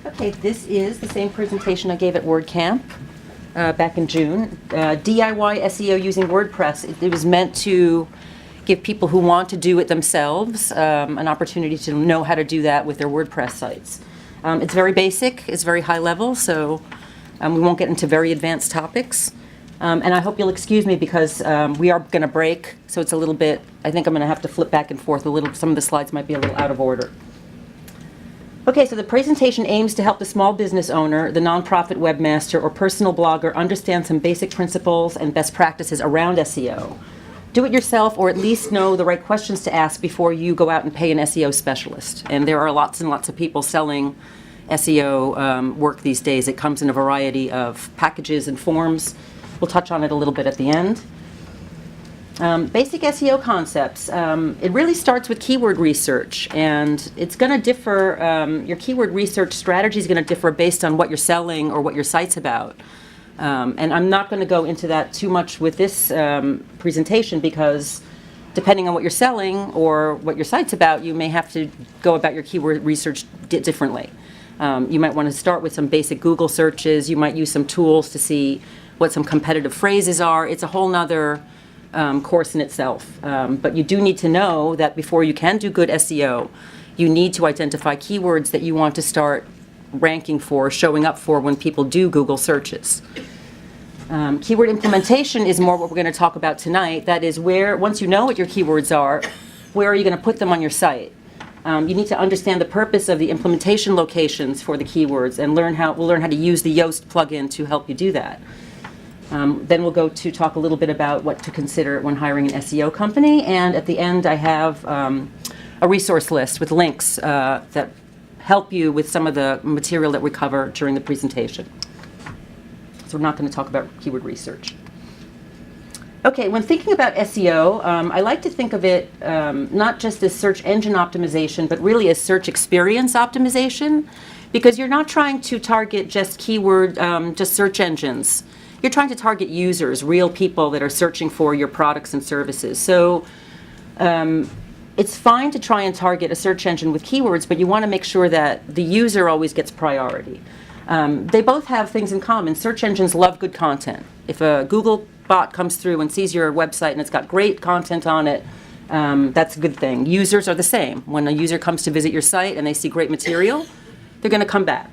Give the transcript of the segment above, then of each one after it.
Okay, this is the same presentation I gave at WordCamp back in June. DIY SEO using WordPress. It was meant to give people who want to do it themselves an opportunity to know how to do that with their WordPress sites. It's very basic, it's very high level, so we won't get into very advanced topics. And I hope you'll excuse me because we are going to break, so it's a little bit, I think I'm going to have to flip back and forth a little. Some of the slides might be a little out of order. Okay, so the presentation aims to help the small business owner, the nonprofit webmaster, or personal blogger understand some basic principles and best practices around SEO. Do it yourself, or at least know the right questions to ask before you go out and pay an SEO specialist. And there are lots and lots of people selling SEO work these days. It comes in a variety of packages and forms. We'll touch on it a little bit at the end. Basic SEO concepts. It really starts with keyword research, and it's going to differ. Your keyword research strategy is going to differ based on what you're selling or what your site's about. And I'm not going to go into that too much with this presentation because depending on what you're selling or what your site's about, you may have to go about your keyword research differently. You might want to start with some basic Google searches. You might use some tools to see what some competitive phrases are. It's a whole nother course in itself. But you do need to know that before you can do good SEO, you need to identify keywords that you want to start ranking for, showing up for when people do Google searches. Keyword implementation is more what we're going to talk about tonight. That is where, once you know what your keywords are, where are you going to put them on your site? You need to understand the purpose of the implementation locations for the keywords and we'll learn how to use the Yoast plugin to help you do that. Then we'll go to talk a little bit about what to consider when hiring an SEO company, and at the end I have a resource list with links that help you with some of the material that we cover during the presentation. So we're not going to talk about keyword research. Okay, when thinking about SEO, I like to think of it not just as search engine optimization, but really as search experience optimization, because you're not trying to target just just search engines. You're trying to target users, real people that are searching for your products and services. So it's fine to try and target a search engine with keywords, but you want to make sure that the user always gets priority. They both have things in common. Search engines love good content. If a Google bot comes through and sees your website and it's got great content on it, that's a good thing. Users are the same. When a user comes to visit your site and they see great material, they're going to come back.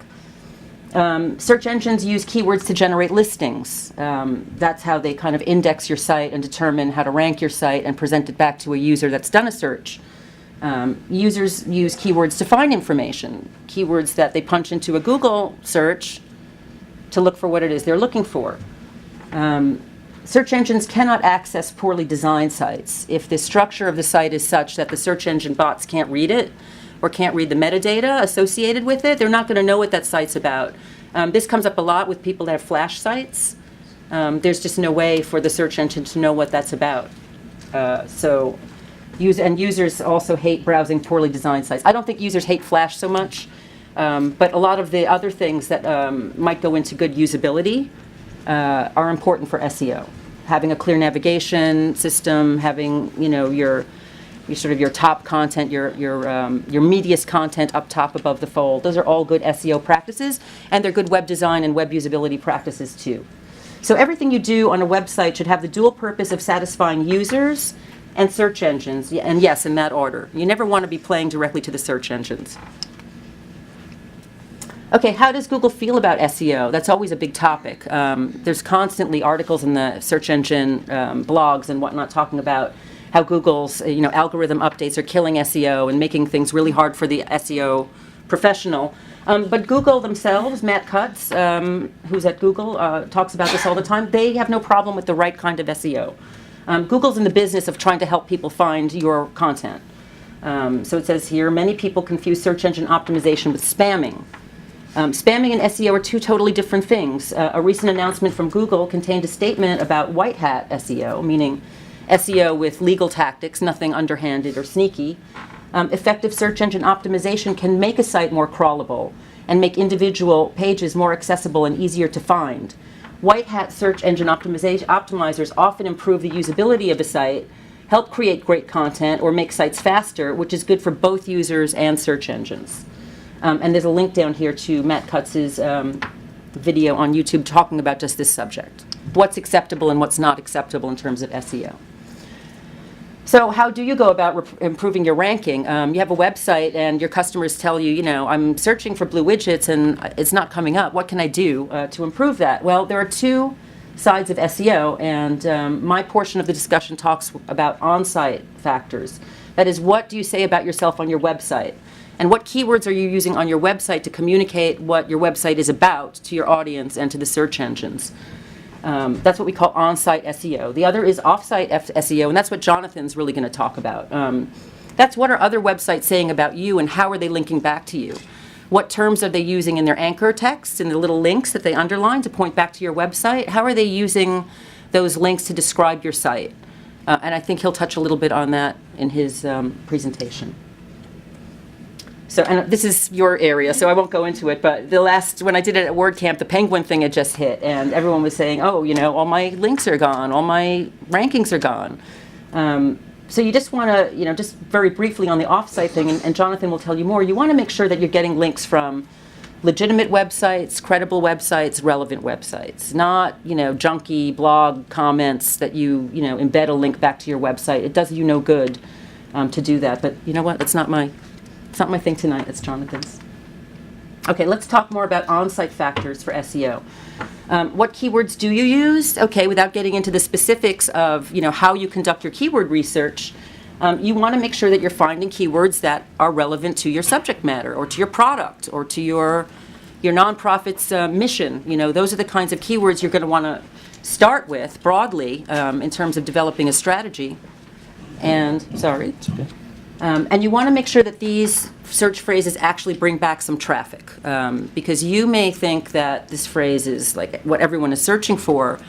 Search engines use keywords to generate listings. That's how they kind of index your site and determine how to rank your site and present it back to a user that's done a search. Users use keywords to find information, keywords that they punch into a Google search to look for what it is they're looking for. Search engines cannot access poorly designed sites. If the structure of the site is such that the search engine bots can't read it, or can't read the metadata associated with it, they're not going to know what that site's about. This comes up a lot with people that have flash sites. There's just no way for the search engine to know what that's about. Users also hate browsing poorly designed sites. I don't think users hate Flash so much, but a lot of the other things that might go into good usability are important for SEO. Having a clear navigation system, having your top content, your meatiest content up top above the fold. Those are all good SEO practices, and they're good web design and web usability practices too. So everything you do on a website should have the dual purpose of satisfying users and search engines, and yes, in that order. You never want to be playing directly to the search engines. Okay, how does Google feel about SEO? That's always a big topic. There's constantly articles in the search engine blogs and whatnot talking about how Google's algorithm updates are killing SEO and making things really hard for the SEO professional. But Google themselves, Matt Cutts, who's at Google, talks about this all the time. They have no problem with the right kind of SEO. Google's in the business of trying to help people find your content. So it says here, many people confuse search engine optimization with spamming. Spamming and SEO are two totally different things. A recent announcement from Google contained a statement about white hat SEO, meaning SEO with legal tactics, nothing underhanded or sneaky. Effective search engine optimization can make a site more crawlable and make individual pages more accessible and easier to find. White hat search engine optimizers often improve the usability of a site, help create great content, or make sites faster, which is good for both users and search engines. And there's a link down here to Matt Kutz's video on YouTube talking about just this subject. What's acceptable and what's not acceptable in terms of SEO. So how do you go about improving your ranking? You have a website and your customers tell you, you know, I'm searching for blue widgets and it's not coming up. What can I do to improve that? Well, there are two sides of SEO, and my portion of the discussion talks about on-site factors. That is, what do you say about yourself on your website? And what keywords are you using on your website to communicate what your website is about to your audience and to the search engines? That's what we call on-site SEO. The other is off-site SEO, and that's what Jonathan's really going to talk about. That's what are other websites saying about you, and how are they linking back to you? What terms are they using in their anchor text, in the little links that they underline to point back to your website? How are they using those links to describe your site? And I think he'll touch a little bit on that in his presentation. So, and this is your area, so I won't go into it, but when I did it at WordCamp, the Penguin thing had just hit, and everyone was saying, oh, you know, all my links are gone, all my rankings are gone. So you just want to, you know, just very briefly on the off-site thing, and Jonathan will tell you more, you want to make sure that you're getting links from legitimate websites, credible websites, relevant websites, not, you know, junky blog comments that you know, embed a link back to your website. It does you no good to do that, but you know what, it's not my thing tonight, it's Jonathan's. Okay, let's talk more about on-site factors for SEO. What keywords do you use? Okay, without getting into the specifics of, you know, how you conduct your keyword research, you want to make sure that you're finding keywords that are relevant to your subject matter or to your product or to your nonprofit's mission. You know, those are the kinds of keywords you're going to want to start with broadly in terms of developing a strategy. And, sorry. And you want to make sure that these search phrases actually bring back some traffic, because you may think that this phrase is like what everyone is searching for,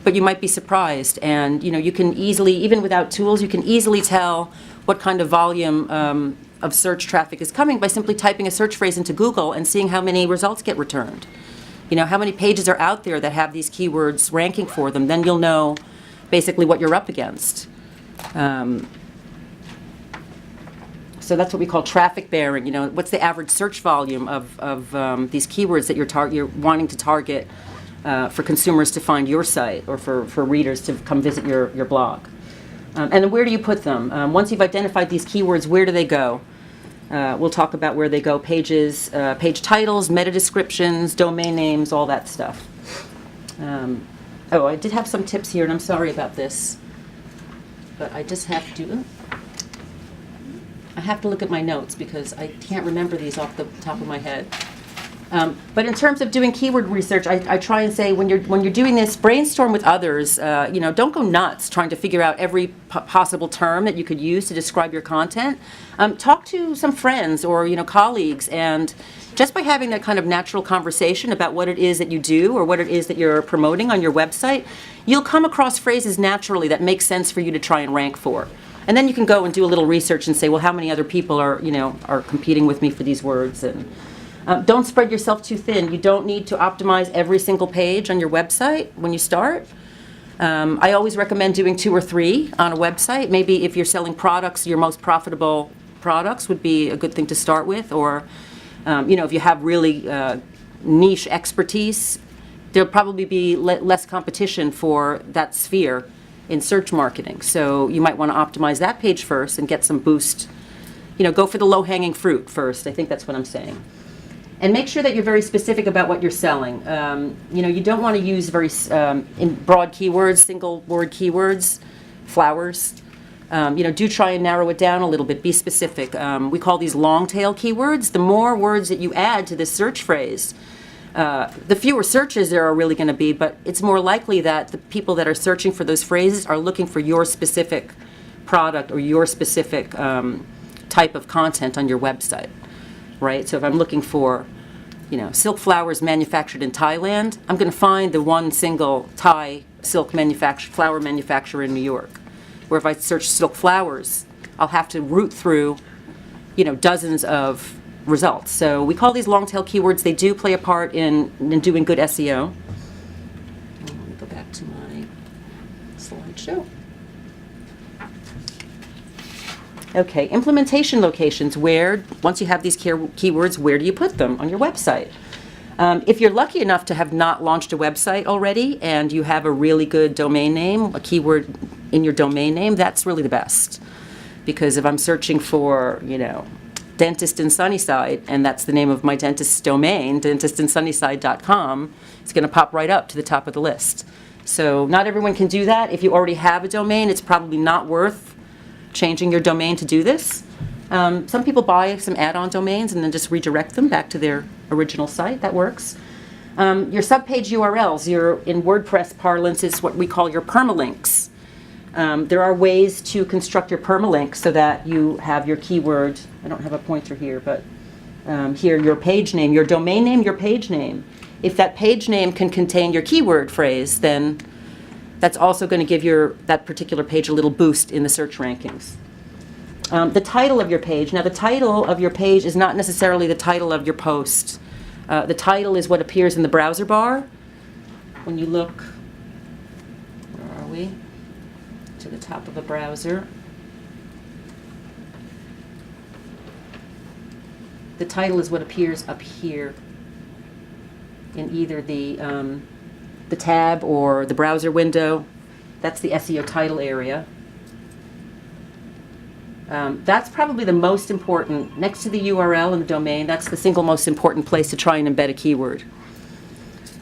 but you might be surprised. And you know, you can easily, even without tools, you can easily tell what kind of volume of search traffic is coming by simply typing a search phrase into Google and seeing how many results get returned. You know, how many pages are out there that have these keywords ranking for them. Then you'll know basically what you're up against. So that's what we call traffic bearing. You know, what's the average search volume of these keywords that you're wanting to target for consumers to find your site or for readers to come visit your blog? And then where do you put them? Once you've identified these keywords, where do they go? We'll talk about where they go: pages, page titles, meta descriptions, domain names, all that stuff. Oh, I did have some tips here, and I'm sorry about this, but I just have to. I have to look at my notes because I can't remember these off the top of my head. But in terms of doing keyword research, I try and say when you're doing this, brainstorm with others. You know, don't go nuts trying to figure out every possible term that you could use to describe your content. Talk to some friends or, you know, colleagues, and just by having that kind of natural conversation about what it is that you do or what it is that you're promoting on your website, you'll come across phrases naturally that make sense for you to try and rank for. And then you can go and do a little research and say, well, how many other people are competing with me for these words? And don't spread yourself too thin. You don't need to optimize every single page on your website when you start. I always recommend doing 2 or 3 on a website. Maybe if you're selling products, your most profitable products would be a good thing to start with. Or, you know, if you have really niche expertise, there'll probably be less competition for that sphere in search marketing. So you might want to optimize that page first and get some boost. You know, go for the low-hanging fruit first. I think that's what I'm saying. And make sure that you're very specific about what you're selling. You know, you don't want to use very in broad keywords, single-word keywords, flowers. You know, do try and narrow it down a little bit. Be specific. We call these long-tail keywords. The more words that you add to this search phrase, the fewer searches there are really going to be, but it's more likely that the people that are searching for those phrases are looking for your specific product or your specific type of content on your website, right? So if I'm looking for, you know, silk flowers manufactured in Thailand, I'm going to find the one single Thai silk flower manufacturer in New York. Where if I search silk flowers, I'll have to root through, you know, dozens of results. So we call these long tail keywords. They do play a part in doing good SEO. Let me go back to my slideshow. Okay, implementation locations. Once you have these keywords, where do you put them on your website? If you're lucky enough to have not launched a website already and you have a really good domain name, a keyword in your domain name, that's really the best. Because if I'm searching for, dentist in Sunnyside, and that's the name of my dentist's domain, dentistinsunnyside.com, it's going to pop right up to the top of the list. So not everyone can do that. If you already have a domain, it's probably not worth changing your domain to do this. Some people buy some add-on domains and then just redirect them back to their original site. That works. Your subpage URLs, in WordPress parlance, is what we call your permalinks. There are ways to construct your permalinks so that you have your keyword. I don't have a pointer here, but here, your page name, your domain name, your page name. If that page name can contain your keyword phrase, then that's also going to give that particular page a little boost in the search rankings. The title of your page. Now, the title of your page is not necessarily the title of your post. The title is what appears in the browser bar. When you look, where are we? To the top of the browser. The title is what appears up here in either the tab or the browser window. That's the SEO title area. That's probably the most important, next to the URL and the domain, that's the single most important place to try and embed a keyword.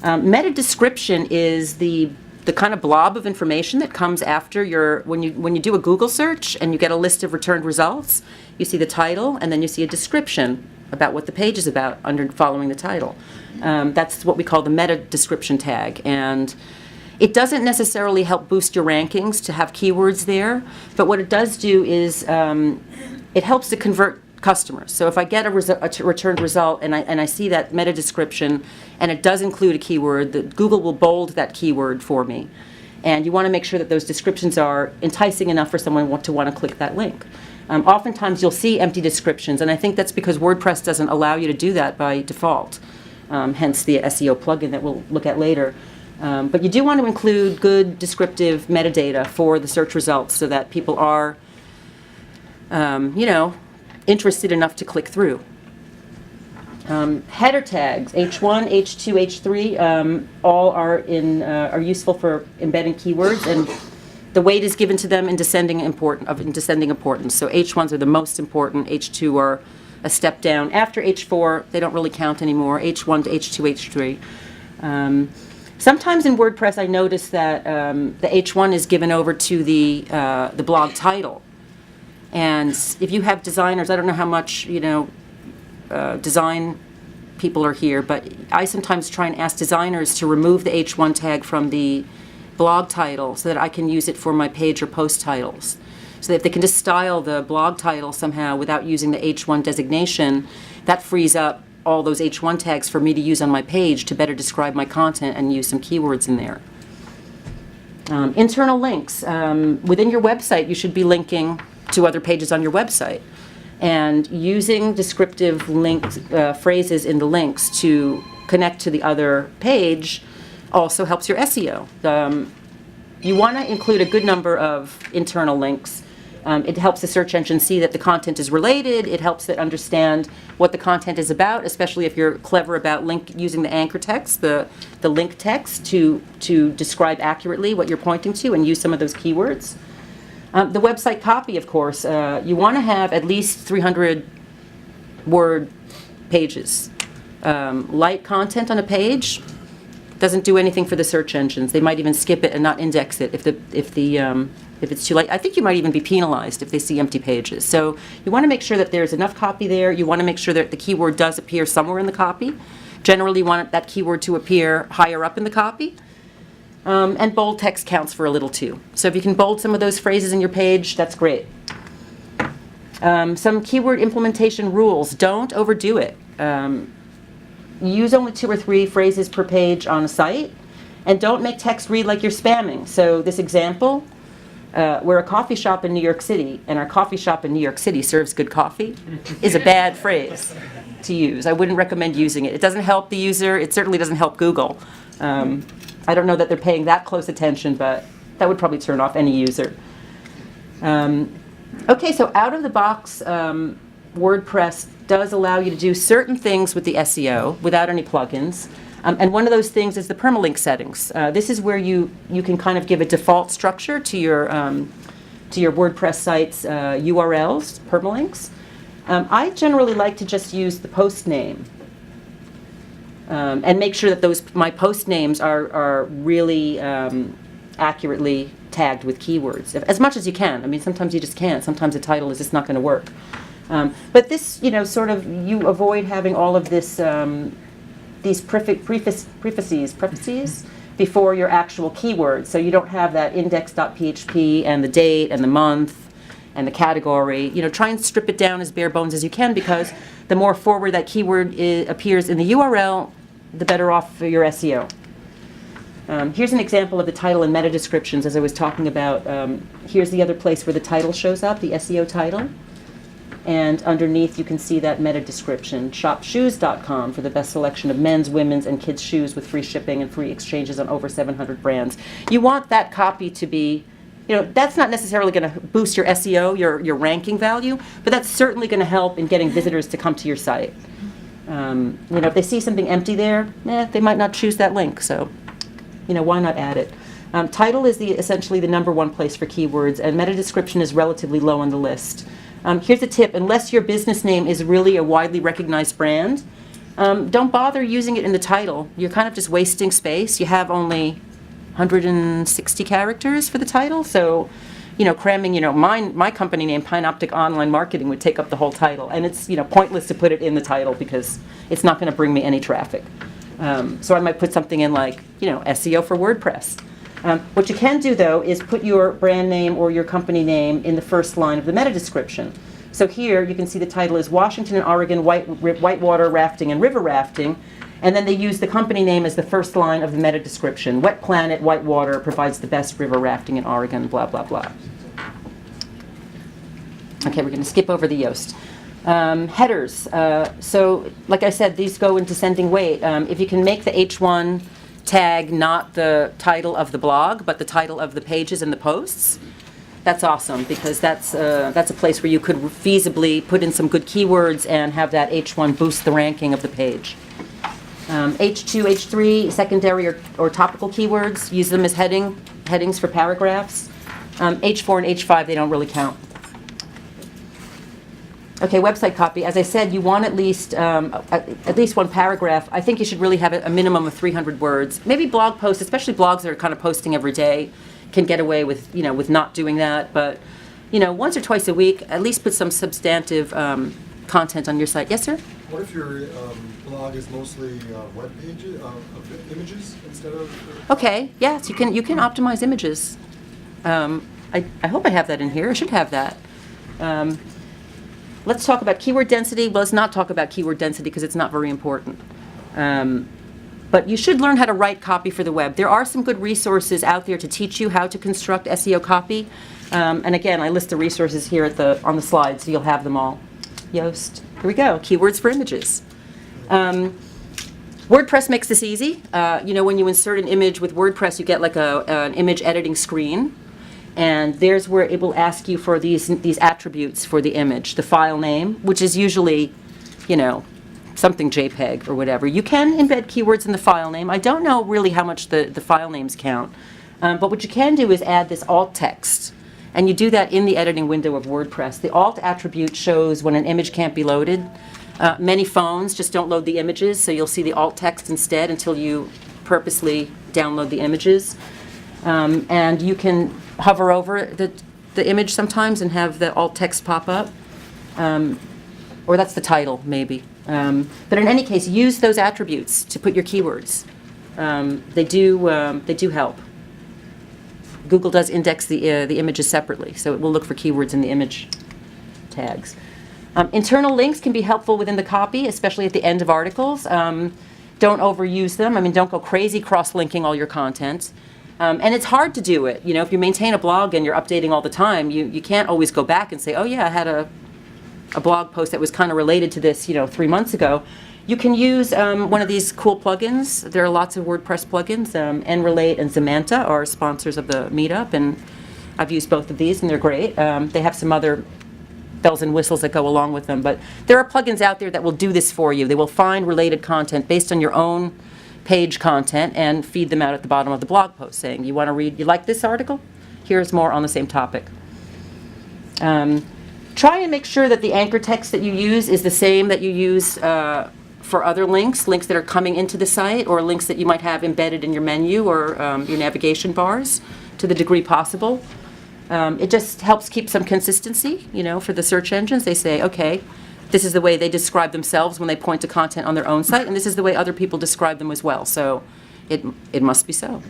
Meta description is the kind of blob of information that comes after when you do a Google search and you get a list of returned results, you see the title and then you see a description about what the page is about following the title. That's what we call the meta description tag. And it doesn't necessarily help boost your rankings to have keywords there, but what it does do is it helps to convert customers. So if I get a returned result and I see that meta description and it does include a keyword, Google will bold that keyword for me. And you want to make sure that those descriptions are enticing enough for someone to want to click that link. Oftentimes you'll see empty descriptions, and I think that's because WordPress doesn't allow you to do that by default, hence the SEO plugin that we'll look at later. But you do want to include good descriptive metadata for the search results so that people are, interested enough to click through. Header tags, H1, H2, H3, all are useful for embedding keywords, and the weight is given to them in descending importance. So H1s are the most important, H2 are a step down. After H4, they don't really count anymore, H1 to H2, H3. Sometimes in WordPress I notice that the H1 is given over to the blog title. And if you have designers, I don't know how much, design people are here, but I sometimes try and ask designers to remove the H1 tag from the blog title so that I can use it for my page or post titles. So that if they can just style the blog title somehow without using the H1 designation, that frees up all those H1 tags for me to use on my page to better describe my content and use some keywords in there. Internal links. Within your website, you should be linking to other pages on your website. And using descriptive linked phrases in the links to connect to the other page also helps your SEO. You want to include a good number of internal links. It helps the search engine see that the content is related. It helps it understand what the content is about, especially if you're clever about using the anchor text, the link text, to describe accurately what you're pointing to and use some of those keywords. The website copy, of course, you want to have at least 300 word pages. Light content on a page doesn't do anything for the search engines. They might even skip it and not index it if it's too light. I think you might even be penalized if they see empty pages. So you want to make sure that there's enough copy there. You want to make sure that the keyword does appear somewhere in the copy. Generally, you want that keyword to appear higher up in the copy. And bold text counts for a little too. So if you can bold some of those phrases in your page, that's great. Some keyword implementation rules. Don't overdo it. Use only 2 or 3 phrases per page on a site, and don't make text read like you're spamming. So this example, we're a coffee shop in New York City, and our coffee shop in New York City serves good coffee, is a bad phrase to use. I wouldn't recommend using it. It doesn't help the user. It certainly doesn't help Google. I don't know that they're paying that close attention, but that would probably turn off any user. Okay, so out of the box, WordPress does allow you to do certain things with the SEO without any plugins. And one of those things is the permalink settings. This is where you can kind of give a default structure to your WordPress site's URLs, permalinks. I generally like to just use the post name and make sure that my post names are really accurately tagged with keywords, as much as you can. I mean, sometimes you just can't. Sometimes the title is just not going to work. But this, sort of, you avoid having all of this, these prefaces before your actual keywords. So you don't have that index.php and the date and the month and the category. Try and strip it down as bare bones as you can, because the more forward that keyword appears in the URL, the better off for your SEO. Here's an example of the title and meta descriptions, as I was talking about. Here's the other place where the title shows up, the SEO title. And underneath you can see that meta description, shopshoes.com for the best selection of men's, women's, and kids' shoes with free shipping and free exchanges on over 700 brands. You want that copy to be, that's not necessarily going to boost your SEO, your ranking value, but that's certainly going to help in getting visitors to come to your site. If they see something empty there, they might not choose that link, so why not add it? Title is essentially the #1 place for keywords, and meta description is relatively low on the list. Here's a tip: unless your business name is really a widely recognized brand, don't bother using it in the title. You're kind of just wasting space. You have only 160 characters for the title, so cramming my company name, Pinoptic Online Marketing, would take up the whole title, and it's pointless to put it in the title because it's not going to bring me any traffic. So I might put something in like SEO for WordPress. What you can do, though, is put your brand name or your company name in the first line of the meta description. So here you can see the title is Washington and Oregon Whitewater Rafting and River Rafting, and then they use the company name as the first line of the meta description. Wet Planet Whitewater provides the best river rafting in Oregon, blah, blah, blah. Okay, we're going to skip over the Yoast. Headers. So, like I said, these go in descending weight. If you can make the H1 tag not the title of the blog, but the title of the pages and the posts, that's awesome, because that's a place where you could feasibly put in some good keywords and have that H1 boost the ranking of the page. H2, H3, secondary or topical keywords, use them as headings for paragraphs. H4 and H5, they don't really count. Okay, website copy. As I said, you want at least one paragraph. I think you should really have a minimum of 300 words. Maybe blog posts, especially blogs that are kind of posting every day, can get away with with not doing that. But once or twice a week, at least put some substantive content on your site. Yes, sir? What if your blog is mostly web pages, images instead of? Okay. Yes, you can optimize images. I hope I have that in here. I should have that. Let's talk about keyword density. Well, let's not talk about keyword density because it's not very important. But you should learn how to write copy for the web. There are some good resources out there to teach you how to construct SEO copy. And again, I list the resources here on the slide, so you'll have them all. Yoast. Here we go. Keywords for images. WordPress makes this easy. When you insert an image with WordPress, you get like an image editing screen. And there's where it will ask you for these attributes for the image. The file name, which is usually, something JPEG or whatever. You can embed keywords in the file name. I don't know really how much the file names count. But what you can do is add this alt text. And you do that in the editing window of WordPress. The alt attribute shows when an image can't be loaded. Many phones just don't load the images, so you'll see the alt text instead until you purposely download the images. And you can hover over the image sometimes and have the alt text pop up. Or that's the title, maybe. But in any case, use those attributes to put your keywords. They do help. Google does index the images separately, so it will look for keywords in the image tags. Internal links can be helpful within the copy, especially at the end of articles. Don't overuse them. I mean, don't go crazy cross-linking all your content. And it's hard to do it. If you maintain a blog and you're updating all the time, you can't always go back and say, oh yeah, I had a blog post that was kind of related to this 3 months ago. You can use one of these cool plugins. There are lots of WordPress plugins. NRelate and Zamanta are sponsors of the Meetup, and I've used both of these, and they're great. They have some other bells and whistles that go along with them, but there are plugins out there that will do this for you. They will find related content based on your own page content and feed them out at the bottom of the blog post saying, you want to read, you like this article? Here's more on the same topic. Try and make sure that the anchor text that you use is the same that you use for other links that are coming into the site, or links that you might have embedded in your menu or your navigation bars to the degree possible. It just helps keep some consistency, for the search engines. They say, okay, this is the way they describe themselves when they point to content on their own site, and this is the way other people describe them as well. So it must be so.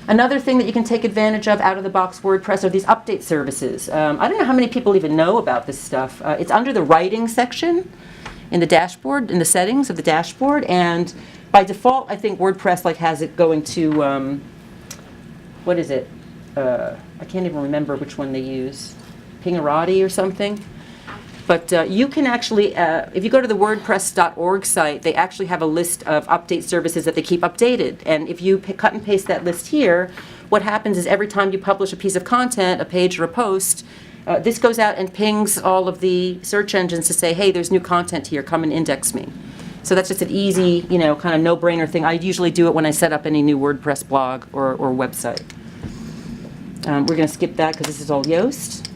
Another thing that you can take advantage of out-of-the-box WordPress are these update services. I don't know how many people even know about this stuff. It's under the writing section in the dashboard, in the settings of the dashboard, and by default, I think WordPress has it going to, what is it? I can't even remember which one they use. Pingarati or something. But you can actually, if you go to the WordPress.org site, they actually have a list of update services that they keep updated. And if you cut and paste that list here, what happens is every time you publish a piece of content, a page or a post, this goes out and pings all of the search engines to say, hey, there's new content here, come and index me. So that's just an easy, kind of no-brainer thing. I usually do it when I set up any new WordPress blog or website. We're going to skip that because this is all Yoast.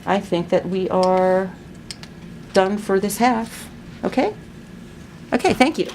I think that we are done for this half. Okay? Okay, thank you.